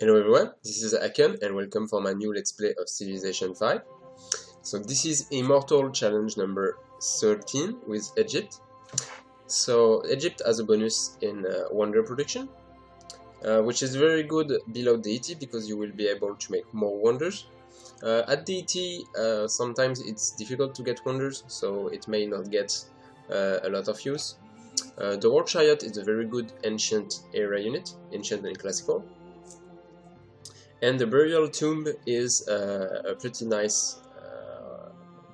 Hello everyone, this is Aken and welcome for my new Let's Play of Civilization 5. So this is Immortal challenge number 13 with Egypt. So Egypt has a bonus in wonder production, which is very good below deity because you will be able to make more wonders. At deity, sometimes it's difficult to get wonders, so it may not get a lot of use. The War Chariot is a very good ancient era unit, ancient and classical. And the Burial Tomb is a pretty nice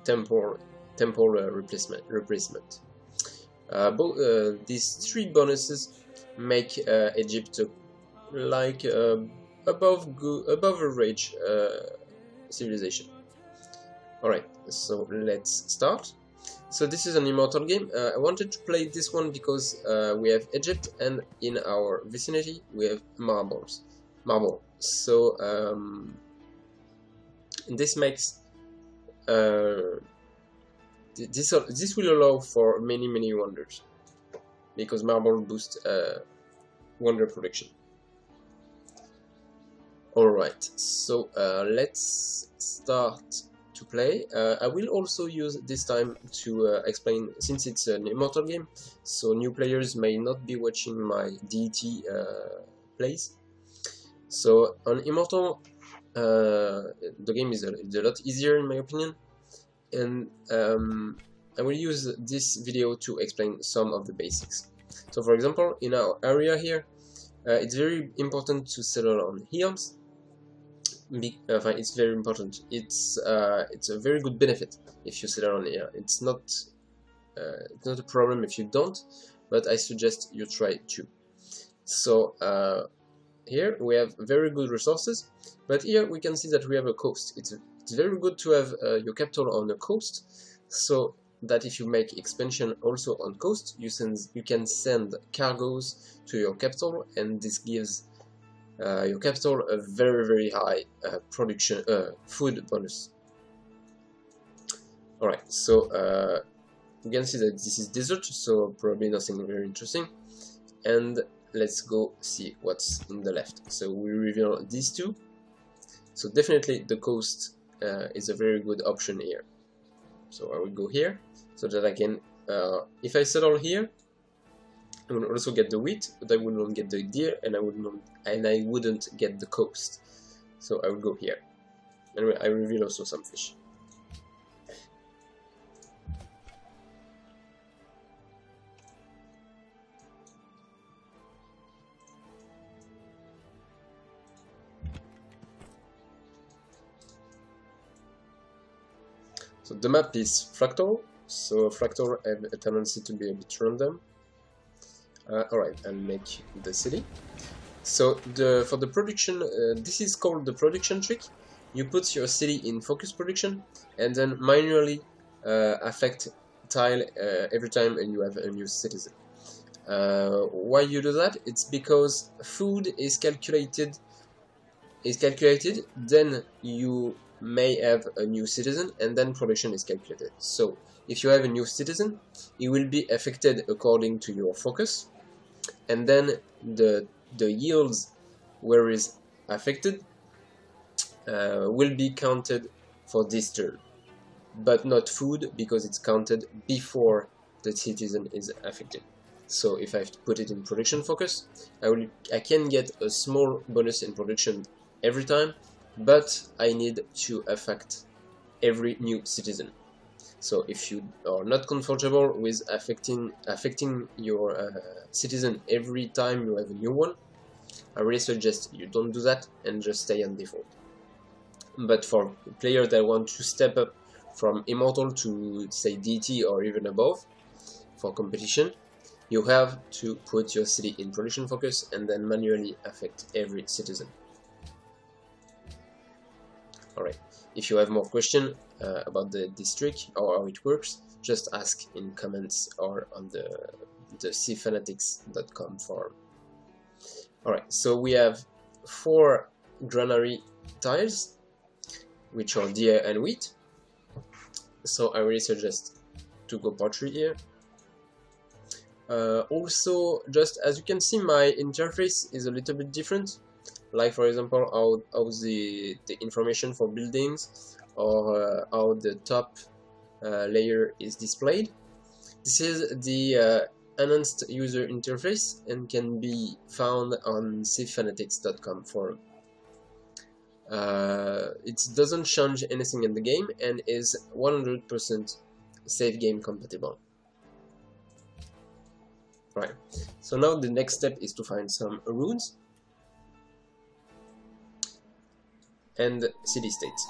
temple replacement. These three bonuses make Egypt like above average civilization. Alright, so let's start. So this is an Immortal game. I wanted to play this one because we have Egypt, and in our vicinity we have marble. So this makes this will allow for many wonders because marble boosts wonder production. Alright, so let's start to play. I will also use this time to explain, since it's an Immortal game, so new players may not be watching my deity plays. So on Immortal, the game is a lot easier in my opinion, and I will use this video to explain some of the basics. So for example, in our area here, it's very important to settle on hills. It's very important. It's a very good benefit if you settle on here. It's not a problem if you don't, but I suggest you try to. So here we have very good resources, but here we can see that we have a coast. It's very good to have your capital on the coast, so that if you make expansion also on coast, you can send cargoes to your capital, and this gives your capital a very high production food bonus. Alright, so you can see that this is desert, so probably nothing very interesting, and let's go see what's in the left. So we reveal these two. So definitely the coast is a very good option here. So I will go here so that I can, if I settle here, I will also get the wheat, but I will not get the deer, and I wouldn't get the coast. So I will go here, and I reveal also some fish. So the map is fractal, so fractal have a tendency to be a bit random. Alright, I'll make the city. So for the production, this is called the production trick. You put your city in focus production and then manually affect tile every time and you have a new citizen. Why you do that? It's because food is calculated, then you may have a new citizen, and then production is calculated. So if you have a new citizen, it will be affected according to your focus, and then the yields where is affected will be counted for this turn, but not food because it's counted before the citizen is affected. So if I have to put it in production focus, I can get a small bonus in production every time, but I need to affect every new citizen. So if you are not comfortable with affecting your citizen every time you have a new one, I really suggest you don't do that and just stay on default. But for players that want to step up from Immortal to say DT or even above for competition, you have to put your city in production focus and then manually affect every citizen. Alright, if you have more questions about this trick or how it works, just ask in comments or on the civ5fanatics.com forum. Alright, so we have 4 granary tiles, which are deer and wheat. So I really suggest to go poultry here. Also, just as you can see, my interface is a little bit different. like for example how the information for buildings, or how the top layer is displayed. This is the enhanced user interface and can be found on civ-fanatics.com forum. It doesn't change anything in the game and is 100% save game compatible. Right, so now the next step is to find some runes and city states.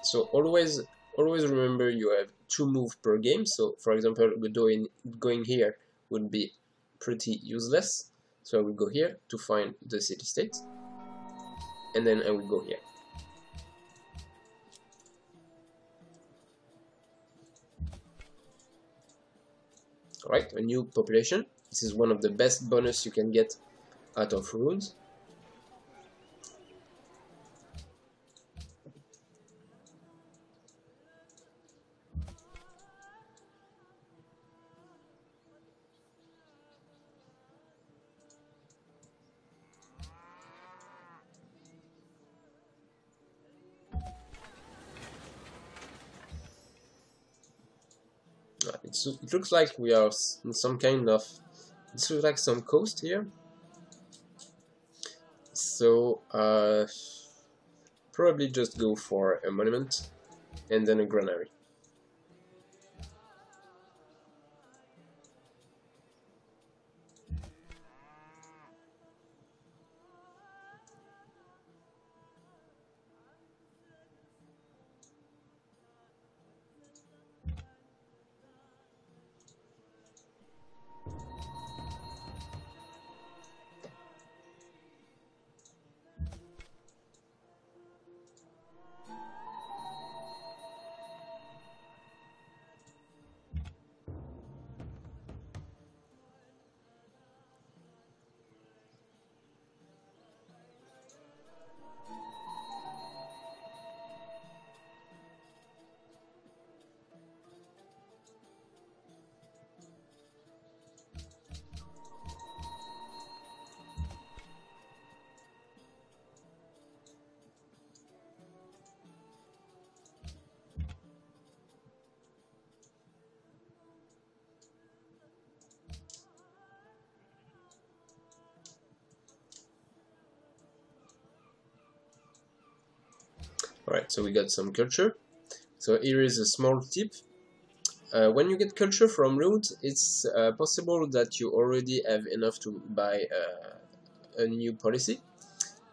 So always remember you have 2 moves per game. So for example, going here would be pretty useless. So I will go here to find the city states, and then I will go here. Alright, a new population. This is one of the best bonus you can get out of runes. It looks like we are in some kind of... This looks like some coast here. So probably just go for a monument and then a granary. Alright, so we got some culture. So here is a small tip. When you get culture from runes, it's possible that you already have enough to buy a new policy,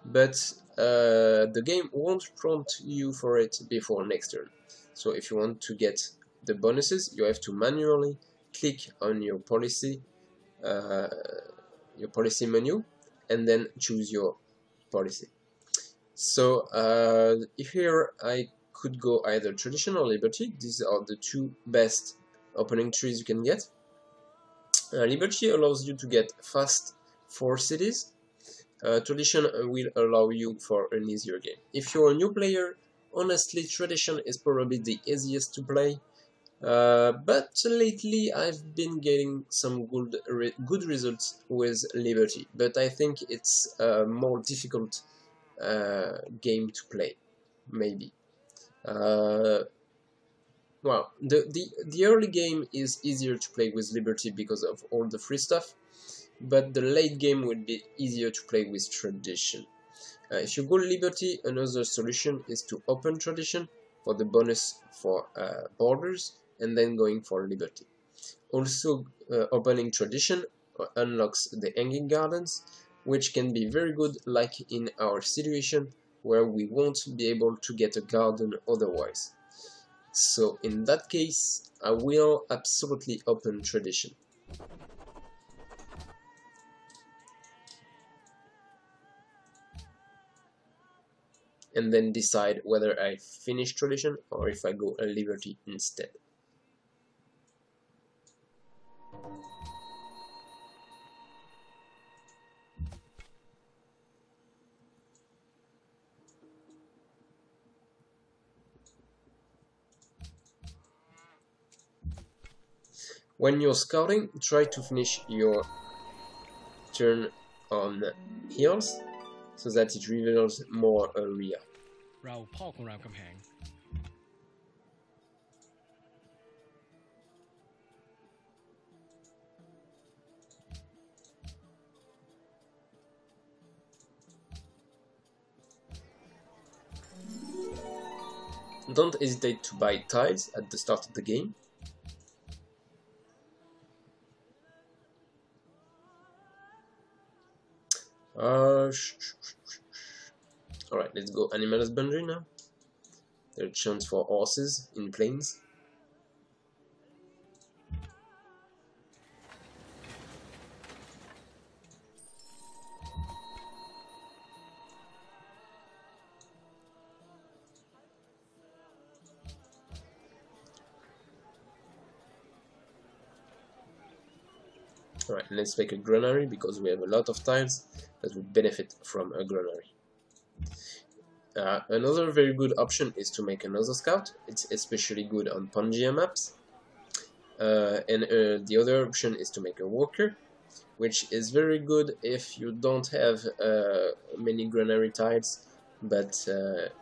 but the game won't prompt you for it before next turn. So if you want to get the bonuses, you have to manually click on your policy menu and then choose your policy. So here I could go either tradition or liberty. These are the 2 best opening trees you can get. Liberty allows you to get fast 4 cities. Tradition will allow you for an easier game. If you're a new player, honestly tradition is probably the easiest to play. But lately I've been getting some good results with liberty, but I think it's a more difficult game to play, maybe. Well, the early game is easier to play with liberty because of all the free stuff, but the late game would be easier to play with tradition. If you go liberty, another solution is to open tradition for the bonus for borders, and then going for liberty. Also, opening tradition unlocks the hanging gardens, which can be very good, like in our situation where we won't be able to get a garden otherwise. So in that case, I will absolutely open tradition. And then decide whether I finish tradition or if I go a liberty instead. When you're scouting, try to finish your turn on hills, so that it reveals more area. เราพ่อของรามคำแหง Don't hesitate to buy tiles at the start of the game. Alright, let's go animal husbandry now. There's a chance for horses in plains. Alright, let's make a granary because we have a lot of tiles that would benefit from a granary. Another very good option is to make another scout. It's especially good on Pangea maps. The other option is to make a worker, which is very good if you don't have many granary tiles but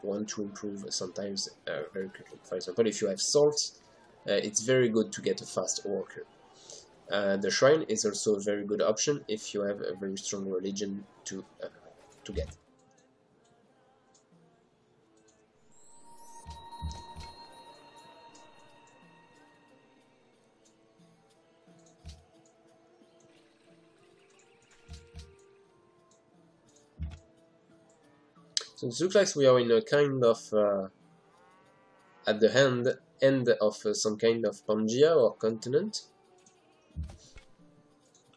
want to improve sometimes very quickly. For example, if you have salt, it's very good to get a fast worker. The shrine is also a very good option if you have a very strong religion to get. So it looks like we are in a kind of at the end of some kind of Pangea or continent.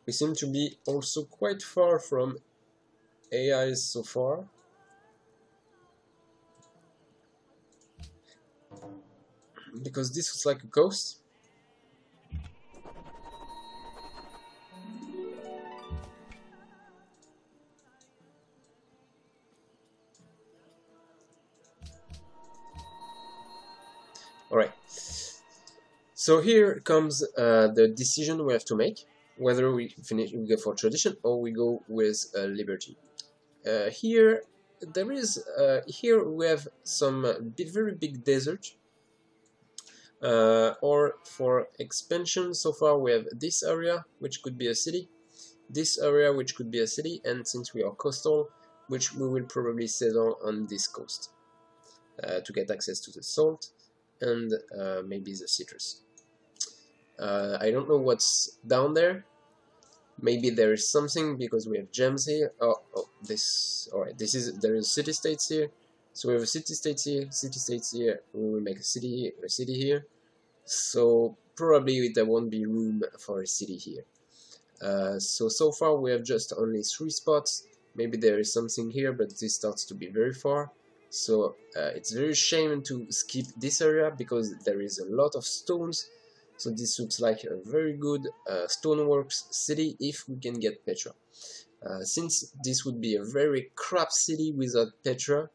We seem to be also quite far from AIs so far. Because this was like a coast. Alright, so here comes the decision we have to make, whether we go for tradition or we go with liberty. Here we have some very big desert, or for expansion so far we have this area which could be a city, this area which could be a city, and since we are coastal, which we will probably settle on this coast to get access to the salt and maybe the citrus. I don't know what's down there. Maybe there is something because we have gems here. Alright, there is city states here. So we have a city states here. We will make a city here. So probably there won't be room for a city here. So far we have just only 3 spots. Maybe there is something here, but this starts to be very far. So it's very shame to skip this area because there is a lot of stones. So this looks like a very good stoneworks city if we can get Petra. Since this would be a very crap city without Petra,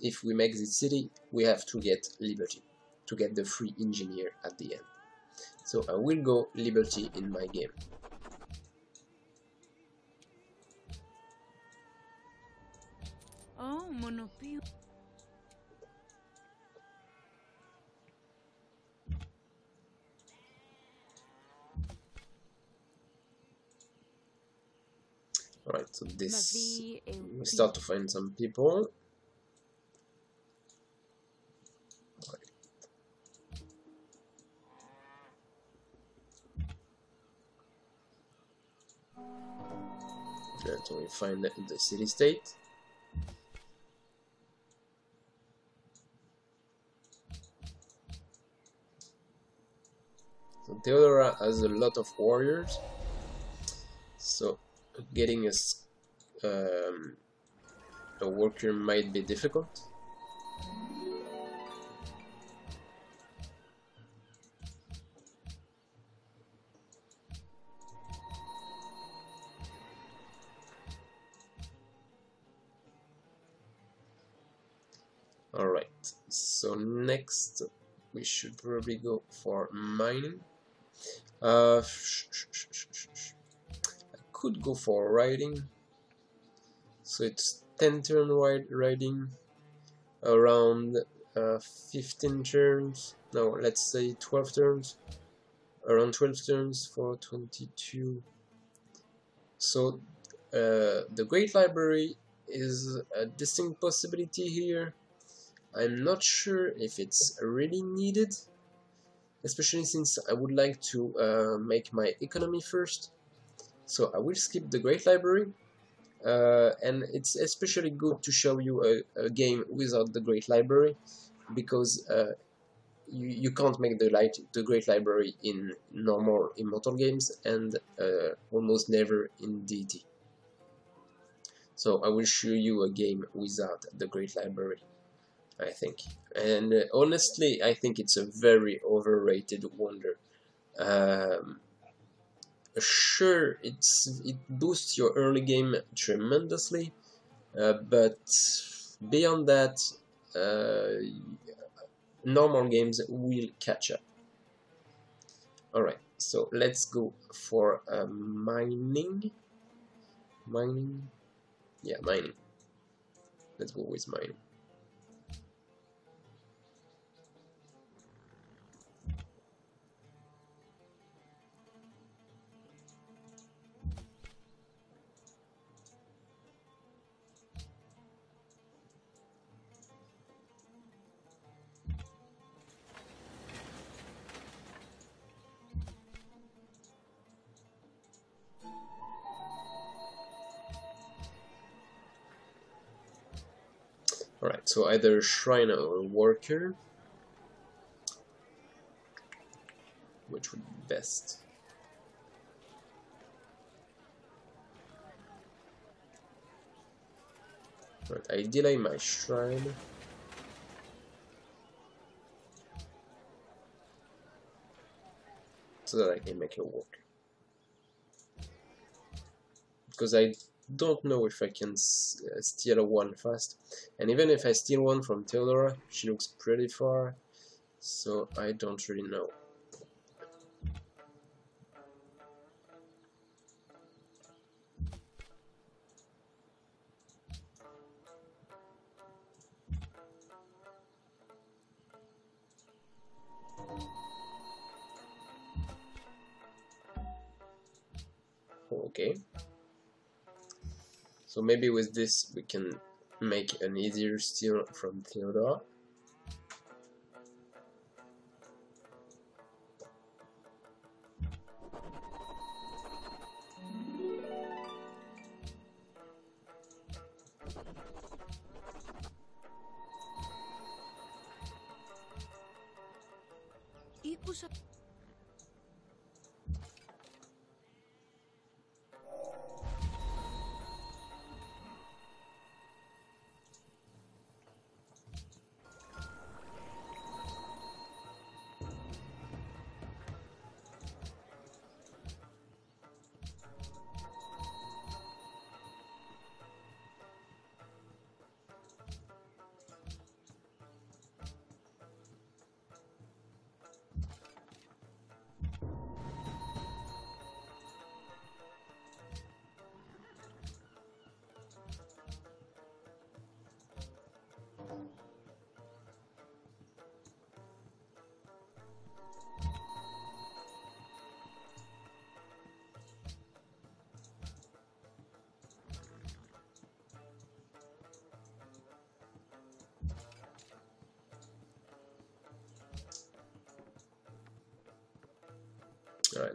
if we make this city, we have to get Liberty to get the free engineer at the end. So I will go Liberty in my game. Oh, Monopio. Alright, so this we start to find some people. So we find the city state. So Theodora has a lot of warriors, so getting a worker might be difficult. Alright, so next we should probably go for mining. I could go for riding. So it's 10 turn riding, around 15 turns, no, let's say 12 turns, around 12 turns for 22. So the Great Library is a distinct possibility here. I'm not sure if it's really needed, especially since I would like to make my economy first. So I will skip the Great Library, and it's especially good to show you a game without the Great Library, because you can't make the Great Library in normal Immortal games, and almost never in DT. So I will show you a game without the Great Library, I think. And honestly, I think it's a very overrated wonder. Sure, it boosts your early game tremendously, but beyond that, normal games will catch up. Alright, so let's go for mining. Yeah, mining. Let's go with mining. Alright, so either Shrine or Worker. Which would be best? Right, I delay my Shrine. So that I can make it work. Because I don't know if I can steal one fast. And even if I steal one from Theodora, she looks pretty far. So I don't really know. Okay. So maybe with this we can make an easier steal from Theodora.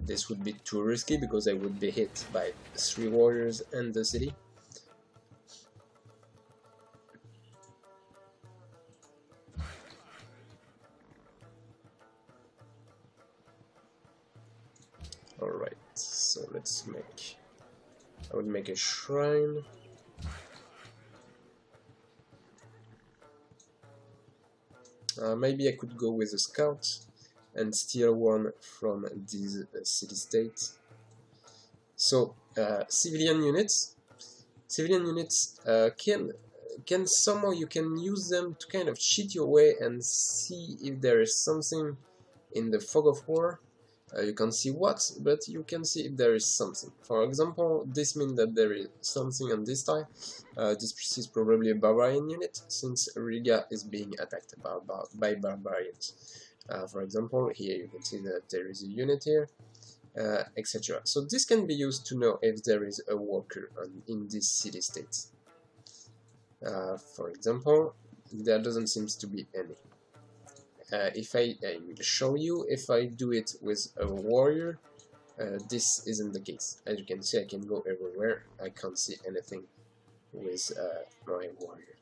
This would be too risky because I would be hit by 3 warriors and the city. Alright, so let's make... I would make a shrine. Maybe I could go with a scout and steal one from these city-states. So civilian units can somehow, you can use them to kind of cheat your way and see if there is something in the fog of war. You can't see what, but you can see if there is something. For example, this means that there is something on this tile. This is probably a barbarian unit, since Riga is being attacked by barbarians. For example, here you can see that there is a unit here, etc. So this can be used to know if there is a worker in these city-states. For example, there doesn't seem to be any. If I will show you, if I do it with a warrior, this isn't the case. As you can see, I can go everywhere. I can't see anything with my warrior.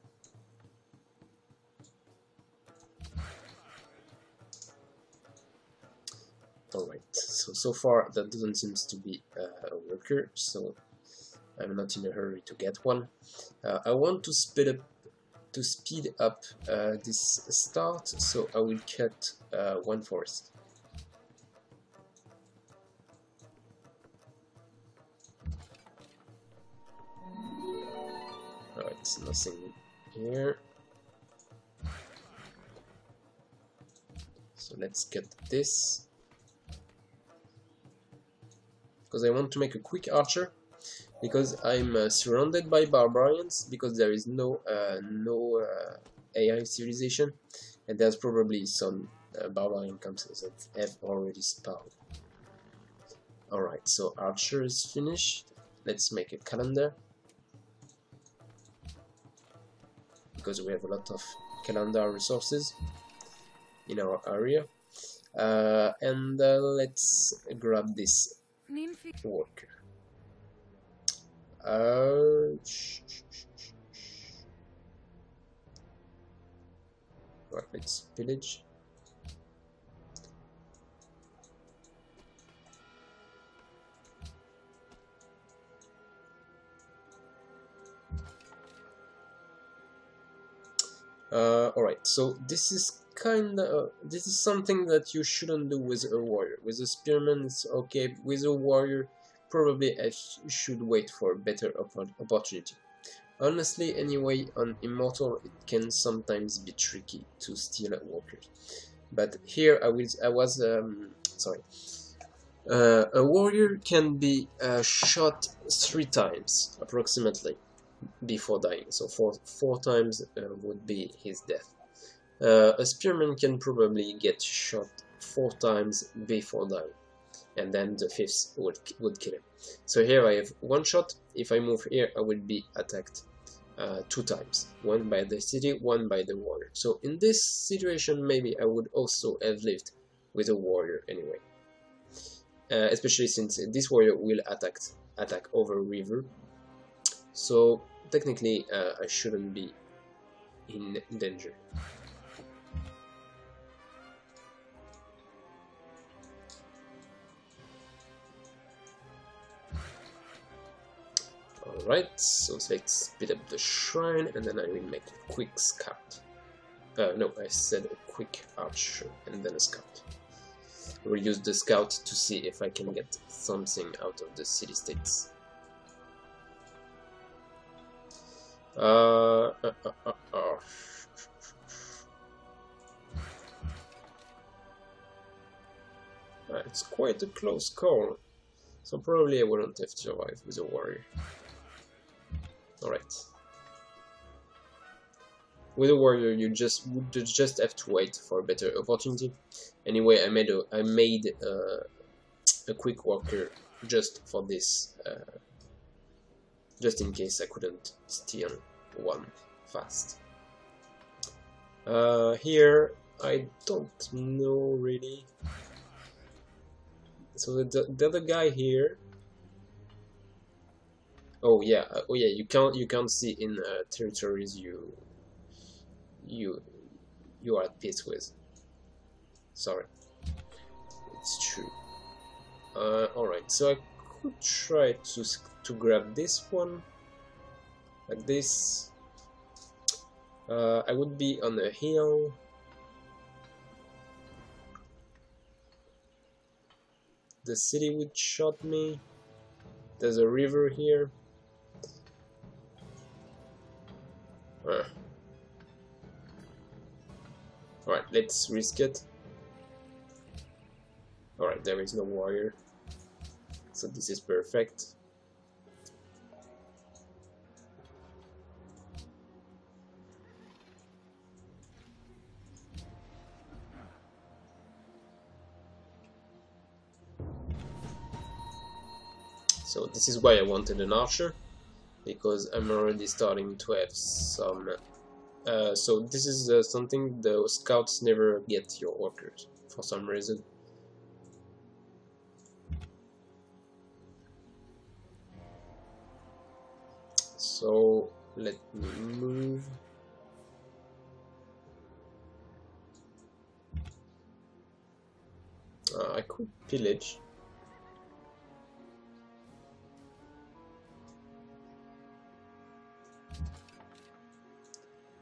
Alright, so far that doesn't seem to be a worker, so I'm not in a hurry to get one. I want to speed up this start, so I will cut one forest. Alright, nothing here. So let's cut this, because I want to make a quick archer, because I'm surrounded by barbarians, because there is no AI civilization, and there's probably some barbarian camps that have already spawned. Alright, so archer is finished. Let's make a calendar, because we have a lot of calendar resources in our area. And let's grab this worker. Right, let's pillage. Alright, so this is this is something that you shouldn't do with a warrior. With a spearman it's okay, with a warrior probably I should wait for a better opportunity. Honestly, anyway, on Immortal it can sometimes be tricky to steal walkers. But here a warrior can be shot 3 times approximately before dying, so 4 times would be his death. A spearman can probably get shot 4 times before dying, and then the 5th would kill him. So here I have 1 shot. If I move here, I will be attacked 2 times, 1 by the city, 1 by the warrior. So in this situation, maybe I would also have lived with a warrior anyway, especially since this warrior will attack over river. So technically, I shouldn't be in danger. Alright, so let's speed up the shrine, and then I will make a quick scout. No, I said a quick archer, and then a scout. I will use the scout to see if I can get something out of the city-states. It's quite a close call, so probably I wouldn't have survived with a warrior. Alright. With a warrior, you would just have to wait for a better opportunity. Anyway, I made a quick walker just for this, just in case I couldn't steal one fast. Here, I don't know really. So the other guy here. Oh yeah, you can't see in territories you are at peace with. Sorry, it's true. Alright, so I could try to grab this one like this. I would be on a hill. The city would shot me. There's a river here. Alright, let's risk it. Alright, there is no warrior, so this is perfect. So this is why I wanted an archer, because I'm already starting to have some... so this is something the scouts never get your workers, for some reason. So let me move. I could pillage.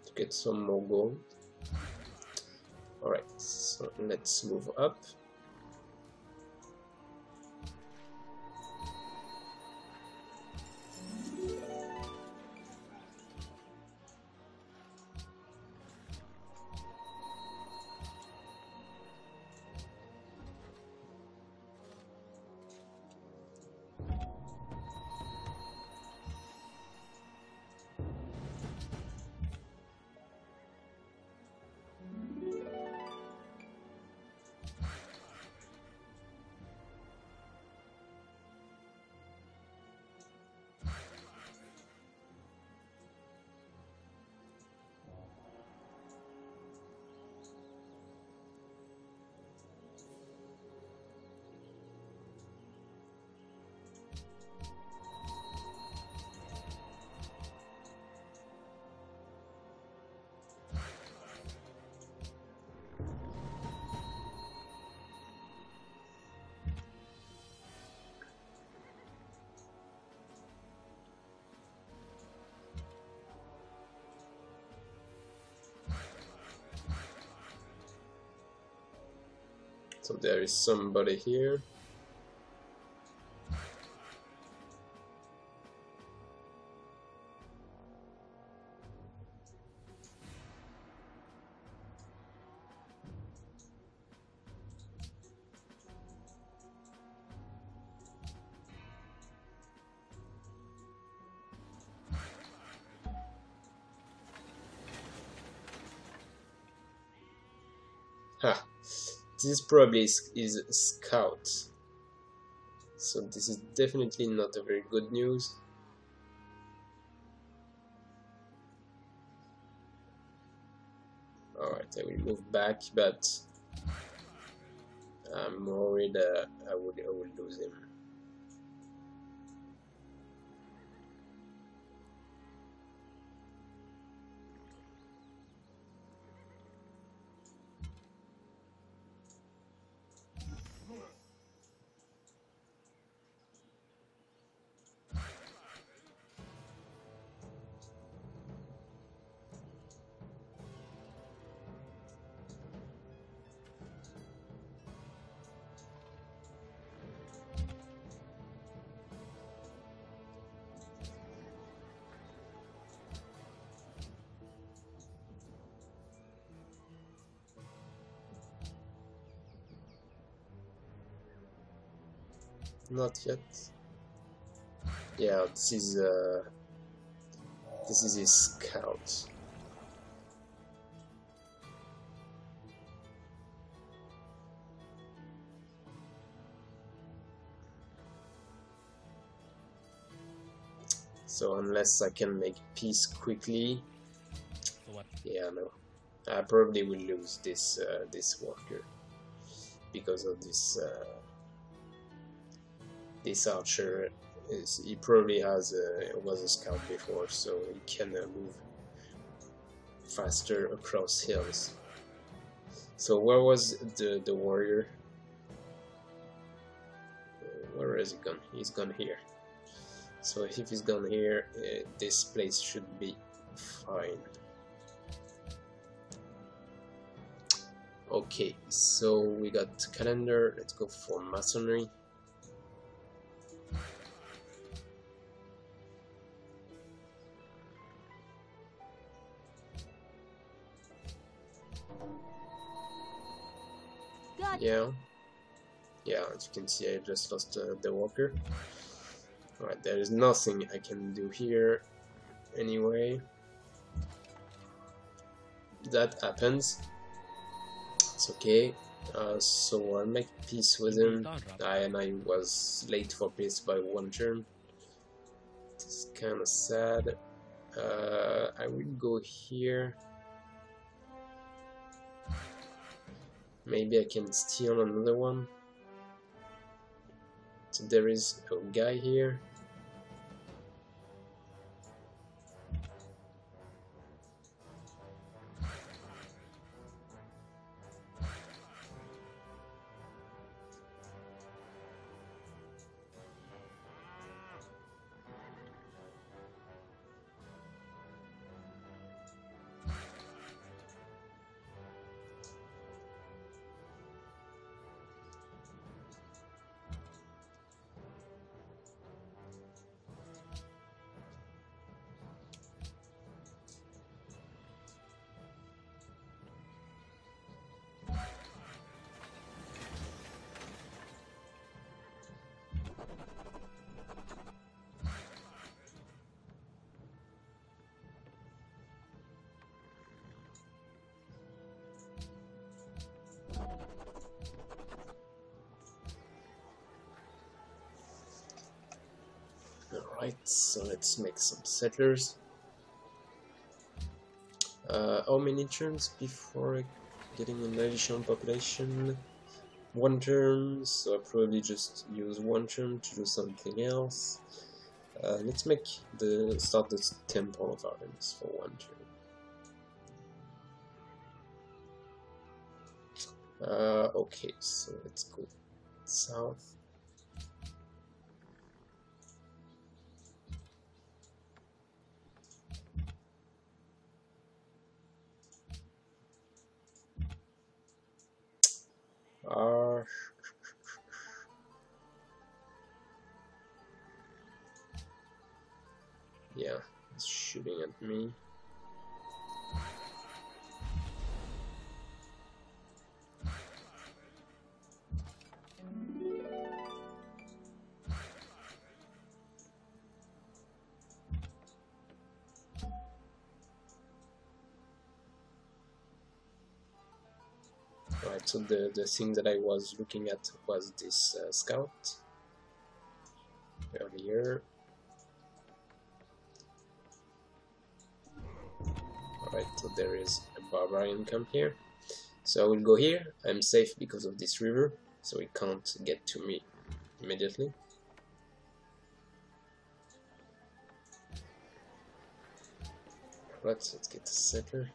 To get some more gold. Alright, so let's move up. So there is somebody here. Ha! This probably is a scout. So this is definitely not a very good news. Alright, I will move back, but I'm worried I will lose him. Not yet. Yeah, this is his scout. So unless I can make peace quickly, yeah, no, I probably will lose this this worker because of this this archer. He probably was a scout before, so he can move faster across hills. So where was the warrior? Where is he gone? He's gone here. So if he's gone here, this place should be fine. Okay, so we got calendar. Let's go for masonry. Yeah, Yeah, as you can see, I just lost the walker. Alright, there is nothing I can do here anyway. That happens. It's okay. So I'll make peace with him. And I was late for peace by 1 turn. It's kind of sad. I will go here. Maybe I can steal another one. So there is a guy here. Alright, so let's make some settlers. How many turns before getting an additional population? 1 turn, so I'll probably just use 1 turn to do something else. Let's start the Temple of Artemis for 1 turn. Okay, so let's go south. Yeah, it's shooting at me. Right, so the thing that I was looking at was this scout earlier. Alright, so there is a barbarian camp here. So I will go here. I'm safe because of this river, so it can't get to me immediately. Right, let's get the settler.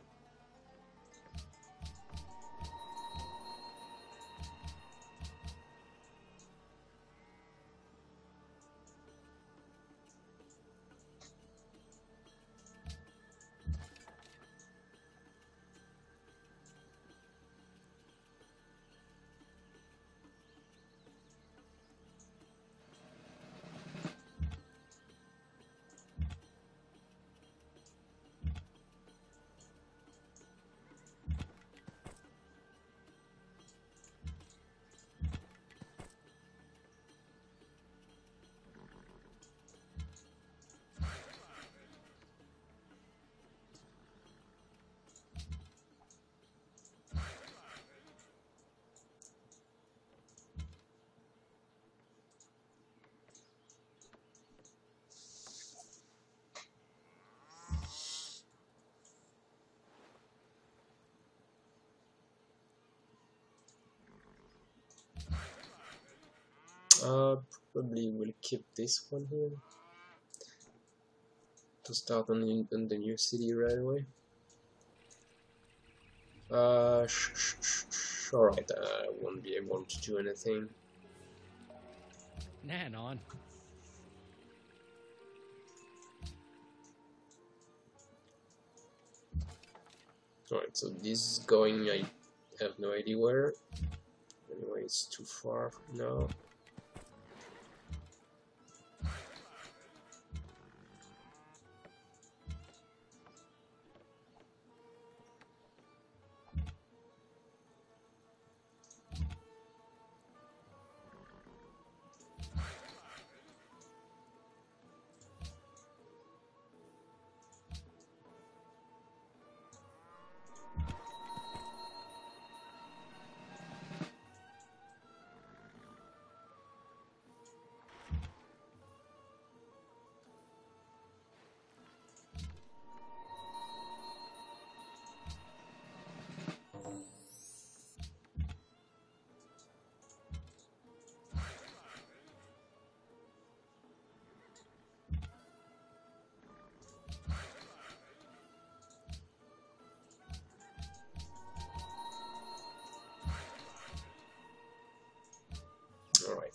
Probably will keep this one here to start on the new city right away. Alright, I won't be able to do anything. Nah, on. Alright, so this is going, I have no idea where. Anyway, it's too far now.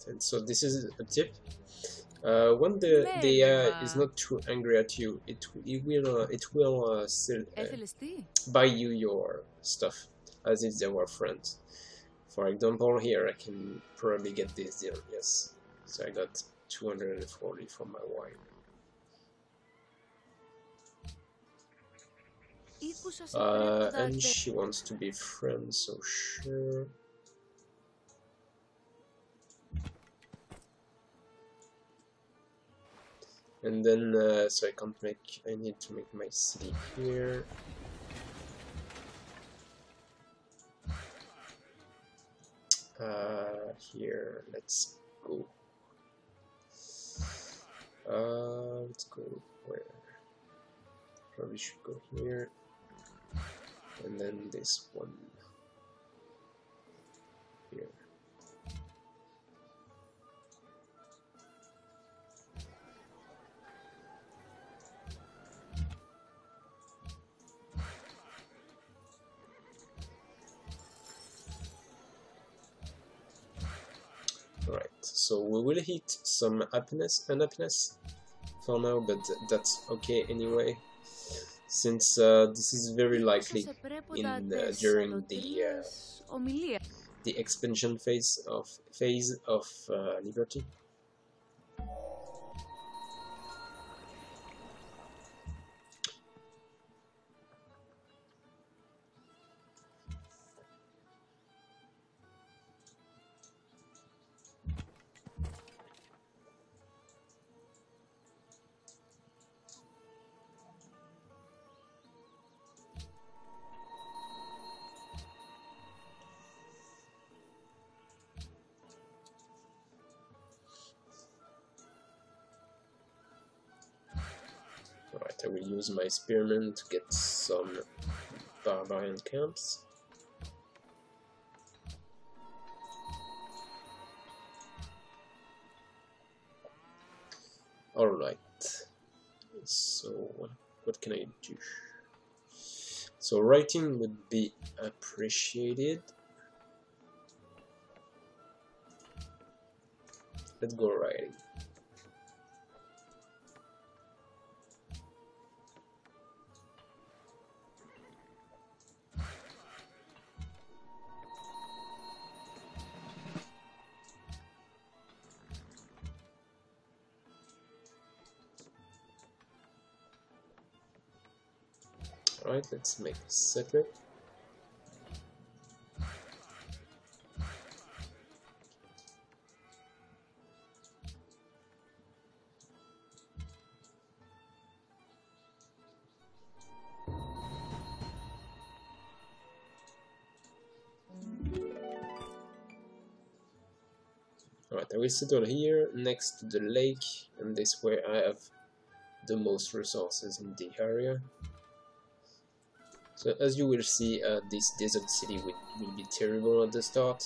And so this is a tip. When the AI is not too angry at you, it will still buy you your stuff as if they were friends. For example, here I can probably get this deal. Yes, so I got 240 from my wine. And she wants to be friends, so sure. And then, so I need to make my city here. Here, let's go. Let's go where? Probably should go here. And then this one here. Right, so we will hit some unhappiness for now, but that's okay anyway, since this is very likely in during the expansion phase of Liberty. Alright, I will use my spearmen to get some barbarian camps. Alright, so what can I do? So writing would be appreciated. Let's go writing. Alright, let's make a settler. Alright, I will settle here next to the lake, and this way I have the most resources in the area. So as you will see, this desert city will be terrible at the start.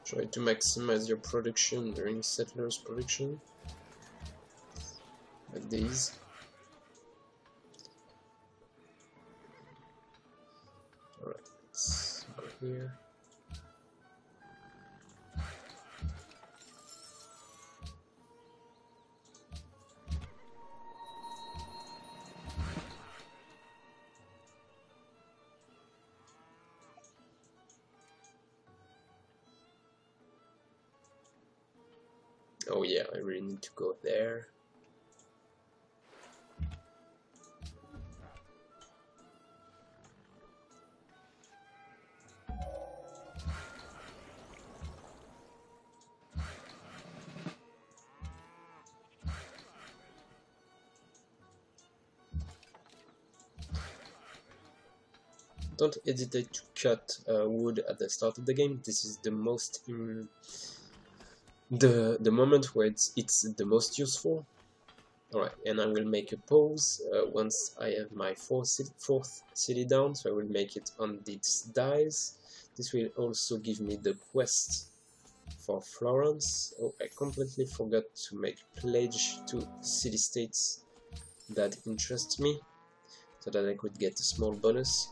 Try to maximize your production during settlers production, like these. Alright, let's go here. Oh yeah, I really need to go there. Don't hesitate to cut wood at the start of the game. This is the most the moment where it's the most useful. Alright, and I will make a pause once I have my fourth city down, so I will make it on these dice. This will also give me the quest for Florence. Oh, I completely forgot to make pledge to city-states that interest me, so that I could get a small bonus.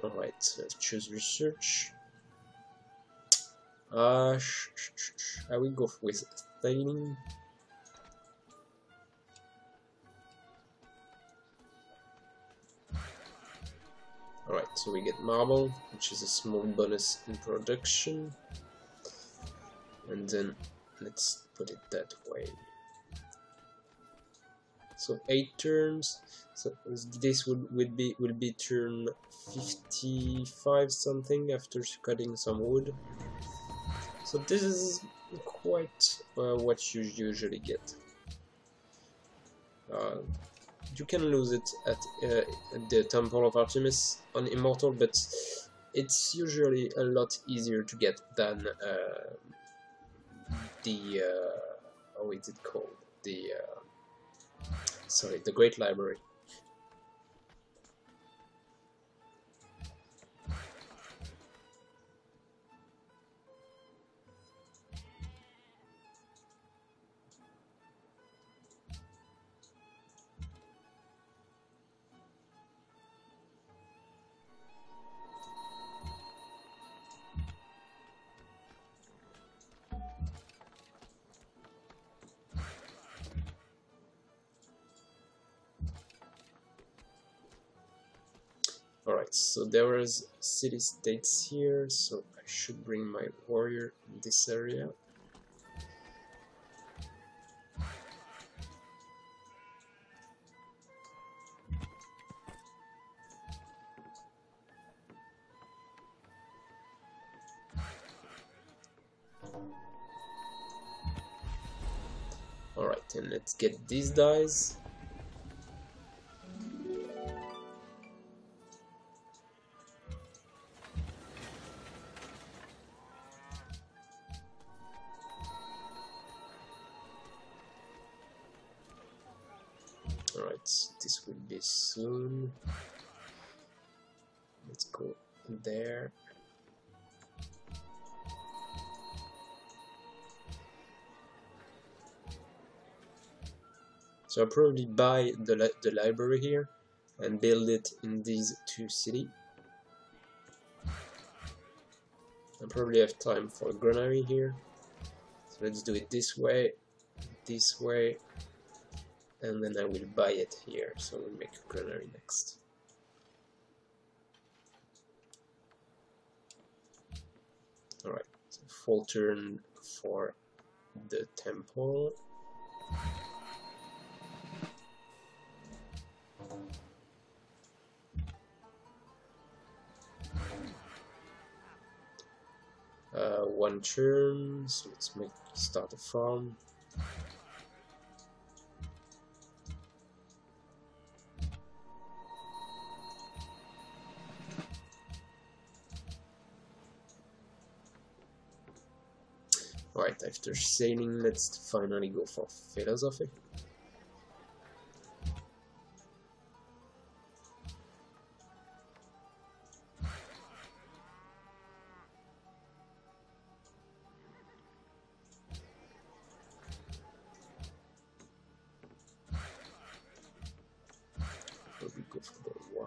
Alright, let's choose research. I will go with styling. Alright, so we get marble, which is a small bonus in production. And then let's put it that way. So 8 turns. So this will be turn 55 something after cutting some wood. So this is quite what you usually get. You can lose it at the Temple of Artemis on Immortal, but it's usually a lot easier to get than the how is it called? The sorry, the Great Library. Alright, so there is city-states here, so I should bring my warrior in this area. Alright, and let's get these dies. Alright, this will be soon. Let's go there. So I'll probably buy the library here and build it in these two cities. I probably have time for a granary here. So let's do it this way, and then I will buy it here. So we'll make a granary next. Alright, so full turn for the temple. One turn, so let's start a farm. Alright, after sailing, let's finally go for philosophy.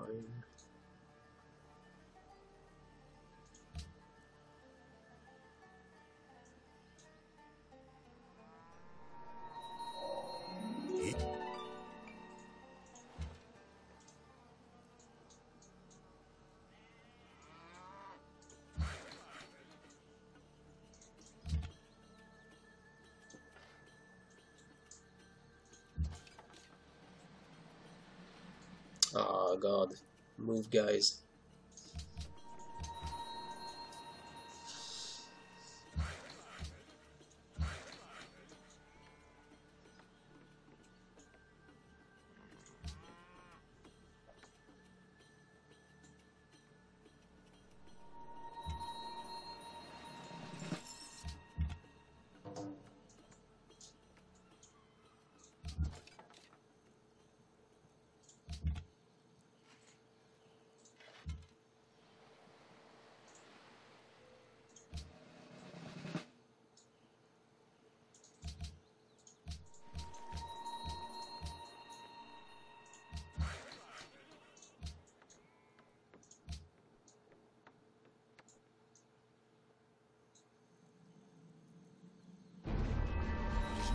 fine. Oh god, move guys.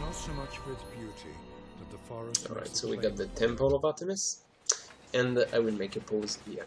Not so much for its beauty, but the forest. Alright, so we got the Temple of Artemis, and I will make a pause here.